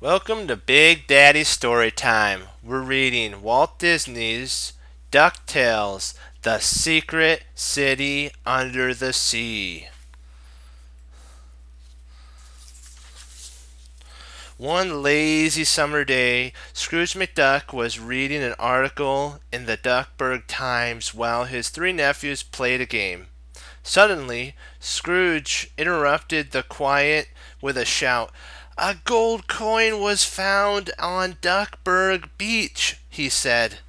Welcome to Big Daddy Story Time. We're reading Walt Disney's DuckTales, The Secret City Under the Sea. One lazy summer day, Scrooge McDuck was reading an article in the Duckburg Times while his three nephews played a game. Suddenly, Scrooge interrupted the quiet with a shout. "A gold coin was found on Duckburg Beach," he said.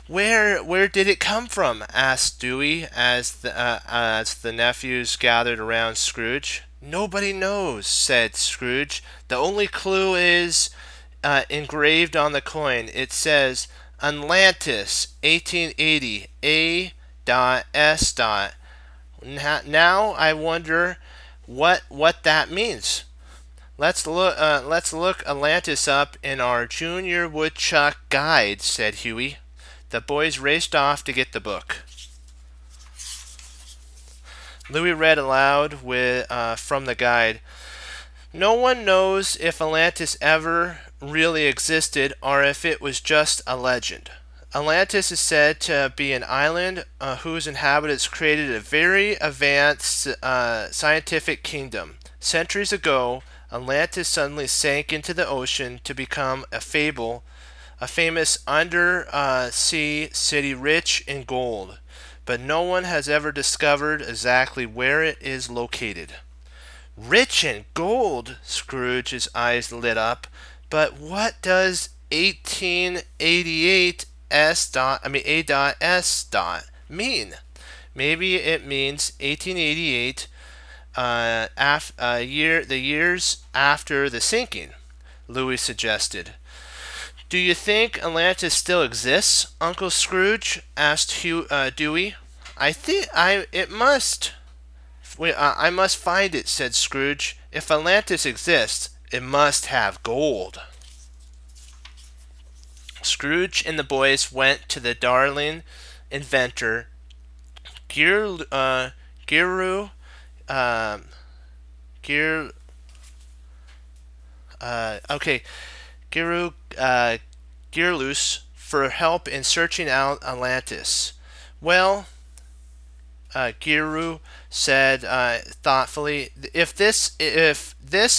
Where did it come from?" asked Dewey as the nephews gathered around Scrooge. "Nobody knows," said Scrooge. "The only clue is engraved on the coin. It says Atlantis, 1880, A.S. Now I wonder what that means. Let's look Atlantis up in our Junior Woodchuck Guide," said Huey. The boys raced off to get the book. Louis read aloud from the guide. "No one knows if Atlantis ever really existed or if it was just a legend. Atlantis is said to be an island whose inhabitants created a very advanced scientific kingdom. Centuries ago, Atlantis suddenly sank into the ocean to become a famous undersea city rich in gold. But no one has ever discovered exactly where it is located." "Rich in gold?" Scrooge's eyes lit up. "But what does 1888 A.S. mean?" "Maybe it means 1888, the years after the sinking," Louis suggested. "Do you think Atlantis still exists, Uncle Scrooge?" asked Dewey. "I think it must. I must find it," said Scrooge. "If Atlantis exists, it must have gold." Scrooge and the boys went to the darling inventor, Gir, Giru, uh, Gir, okay, Giru, Gearloose, for help in searching out Atlantis. "Well," Giru said thoughtfully, if this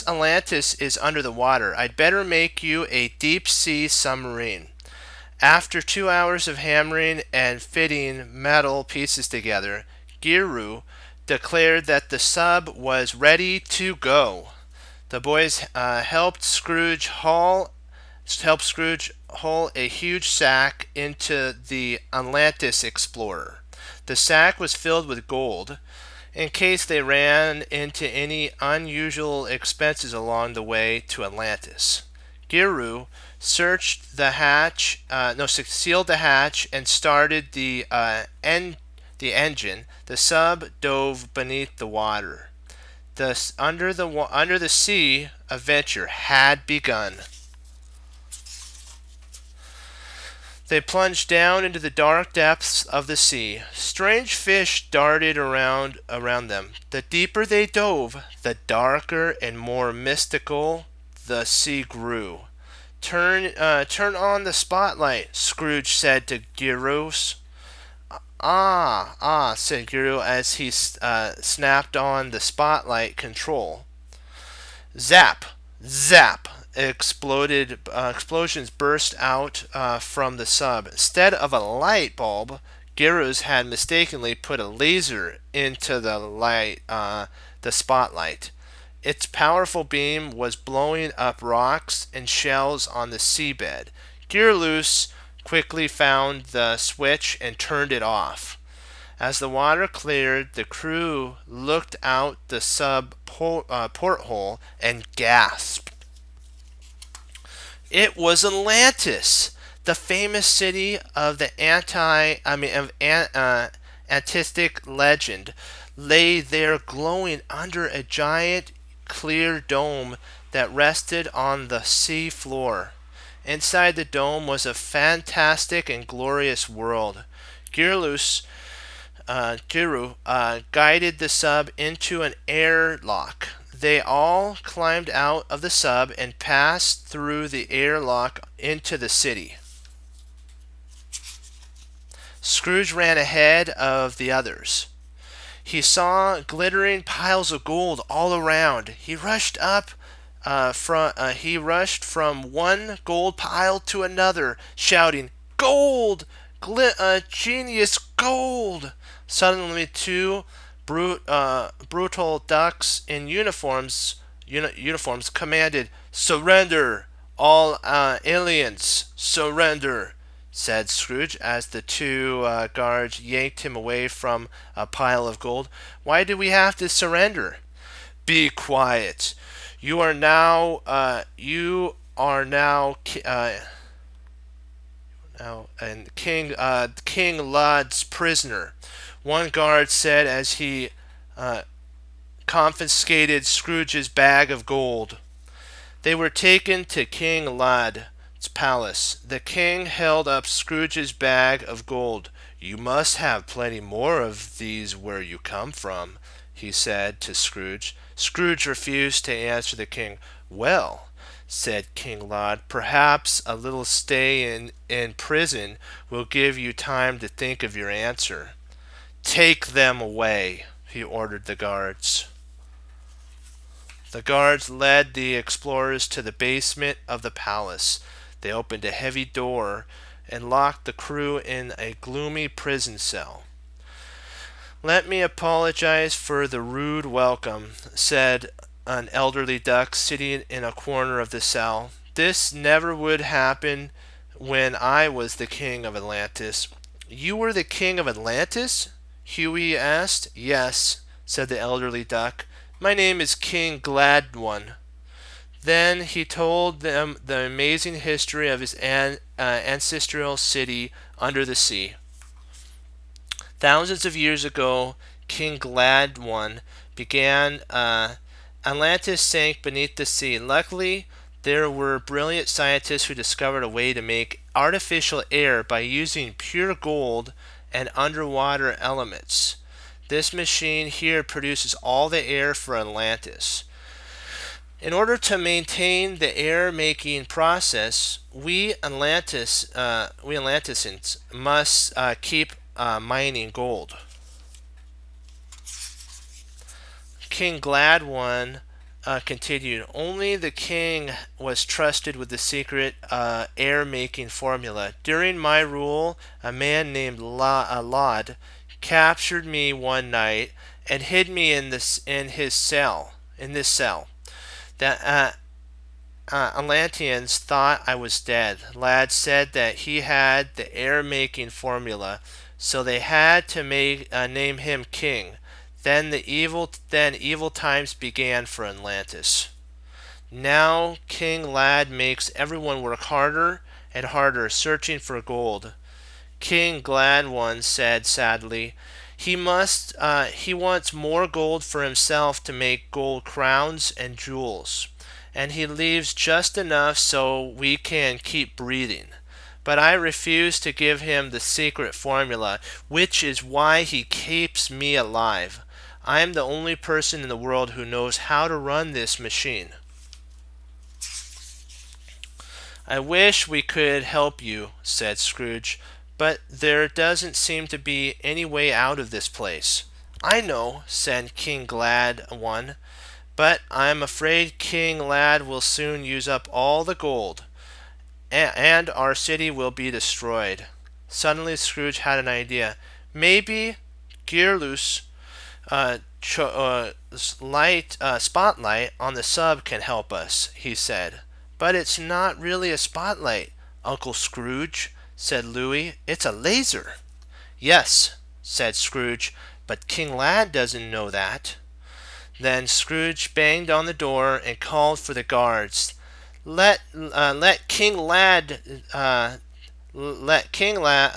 Atlantis is under the water, I'd better make you a deep sea submarine." After 2 hours of hammering and fitting metal pieces together, Giru declared that the sub was ready to go. The boys helped Scrooge haul a huge sack into the Atlantis Explorer. The sack was filled with gold, in case they ran into any unusual expenses along the way to Atlantis. Giru sealed the hatch, and started the engine. The sub dove beneath the water. The under the sea adventure had begun. They plunged down into the dark depths of the sea. Strange fish darted around them. The deeper they dove, the darker and more mystical the sea grew. Turn on the spotlight," Scrooge said to Gyros. Ah," said Guru as he snapped on the spotlight control. Zap! Zap! Explosions burst out from the sub. Instead of a light bulb, Gyros had mistakenly put a laser into the spotlight. Its powerful beam was blowing up rocks and shells on the seabed. Gearloose quickly found the switch and turned it off. As the water cleared, the crew looked out the sub porthole and gasped. It was Atlantis, the famous city of the antistic legend, lay there glowing under a giant clear dome that rested on the sea floor. Inside the dome was a fantastic and glorious world. Gearloose Giru guided the sub into an airlock. They all climbed out of the sub and passed through the airlock into the city. Scrooge ran ahead of the others. He saw glittering piles of gold all around. He rushed from one gold pile to another, shouting, "Gold! Genius gold!" Suddenly, two brutal ducks in uniforms commanded, "Surrender! All aliens, surrender!" said Scrooge as the two guards yanked him away from a pile of gold. "Why do we have to surrender?" "Be quiet. You are now King Aloud's prisoner," one guard said as he confiscated Scrooge's bag of gold. They were taken to King Aloud's palace. The king held up Scrooge's bag of gold. "You must have plenty more of these where you come from," he said to Scrooge. Scrooge refused to answer the king. "Well," said King Aloud, "perhaps a little stay in prison will give you time to think of your answer." "Take them away," he ordered the guards. The guards led the explorers to the basement of the palace. They opened a heavy door and locked the crew in a gloomy prison cell. "Let me apologize for the rude welcome," said an elderly duck sitting in a corner of the cell. "This never would happen when I was the king of Atlantis." "You were the king of Atlantis?" Huey asked. "Yes," said the elderly duck. "My name is King Gladwin." Then he told them the amazing history of his ancestral city under the sea. Thousands of years ago, King Gladwin began. Atlantis sank beneath the sea. Luckily, there were brilliant scientists who discovered a way to make artificial air by using pure gold and underwater elements. This machine here produces all the air for Atlantis. In order to maintain the air-making process, we Atlanteans must keep mining gold. King Gladwin continued. Only the king was trusted with the secret air-making formula. During my rule, a man named Aloud captured me one night and hid me in this cell. The Atlanteans thought I was dead. Lad said that he had the air-making formula, so they had to name him king. Then evil times began for Atlantis. Now King Lad makes everyone work harder and harder, searching for gold. King Gladwin said sadly, he wants more gold for himself to make gold crowns and jewels, and he leaves just enough so we can keep breathing. But I refuse to give him the secret formula, which is why he keeps me alive. I am the only person in the world who knows how to run this machine. "I wish we could help you," said Scrooge, "but there doesn't seem to be any way out of this place." "I know," said King Gladwin, "but I'm afraid King Lad will soon use up all the gold, and our city will be destroyed." Suddenly Scrooge had an idea. "Maybe Gearloose spotlight on the sub can help us," he said. "But it's not really a spotlight, Uncle Scrooge," said Louie. "It's a laser." "Yes," said Scrooge, "but King Lad doesn't know that." Then Scrooge banged on the door and called for the guards. Let King Lad tell King Lad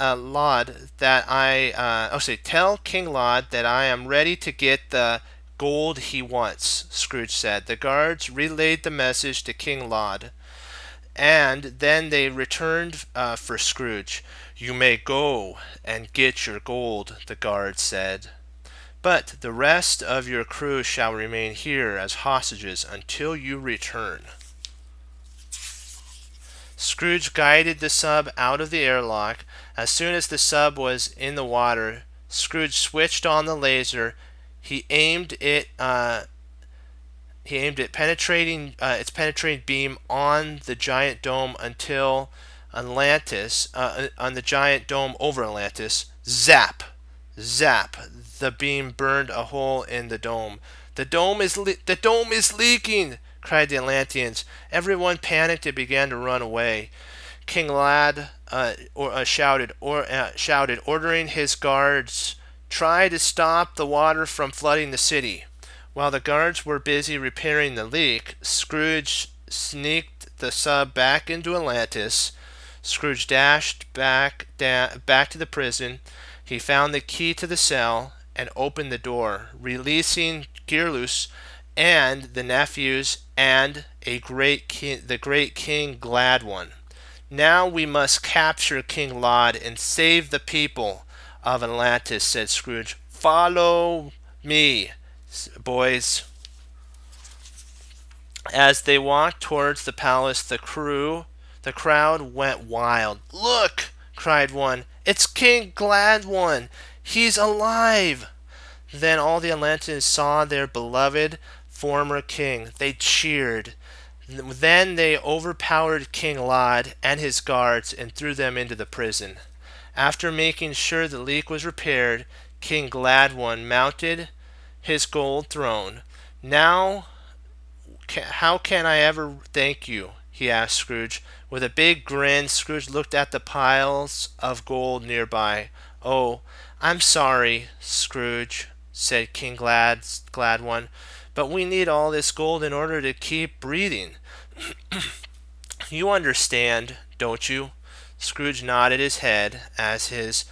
that I am ready to get the gold he wants," Scrooge said. The guards relayed the message to King Lad, and then they returned for Scrooge. "You may go and get your gold," the guard said. But the rest of your crew shall remain here as hostages until you return. Scrooge guided the sub out of the airlock. As soon as the sub was in the water, Scrooge switched on the laser. He aimed it. Its penetrating beam on the giant dome until Atlantis, on the giant dome over Atlantis. Zap, zap! The beam burned a hole in the dome. The dome is leaking! Cried the Atlanteans. Everyone panicked and began to run away. King Lad shouted, ordering his guards, try to stop the water from flooding the city. While the guards were busy repairing the leak, Scrooge sneaked the sub back into Atlantis. Scrooge dashed back to the prison. He found the key to the cell and opened the door, releasing Gearloose and the nephews and the great King Gladwin. Now we must capture King Laud and save the people of Atlantis, said Scrooge. Follow me, boys. As they walked towards the palace, the crowd went wild. Look, cried one. It's King Gladwin. He's alive. Then all the Atlanteans saw their beloved former king. They cheered. Then they overpowered King Laud and his guards and threw them into the prison. After making sure the leak was repaired, King Gladwin mounted his gold throne. Now, how can I ever thank you? He asked Scrooge. With a big grin, Scrooge looked at the piles of gold nearby. Oh, I'm sorry, Scrooge, said King Gladwin, but we need all this gold in order to keep breathing. You understand, don't you? Scrooge nodded his head as his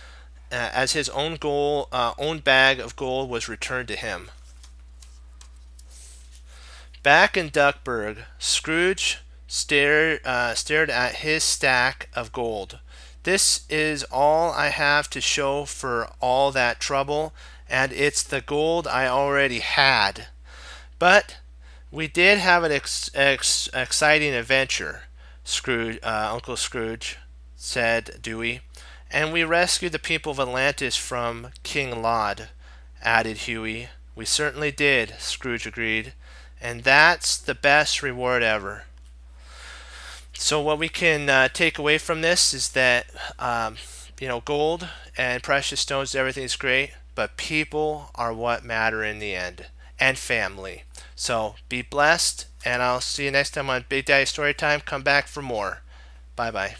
own bag of gold was returned to him. Back in Duckburg, Scrooge stared at his stack of gold. This is all I have to show for all that trouble, and it's the gold I already had. But we did have an exciting adventure, Uncle Scrooge, said Dewey. And we rescued the people of Atlantis from King Laud, added Huey. We certainly did, Scrooge agreed. And that's the best reward ever. So what we can take away from this is that, gold and precious stones, everything's great, but people are what matter in the end, and family. So be blessed, and I'll see you next time on Big Daddy Storytime. Come back for more. Bye-bye.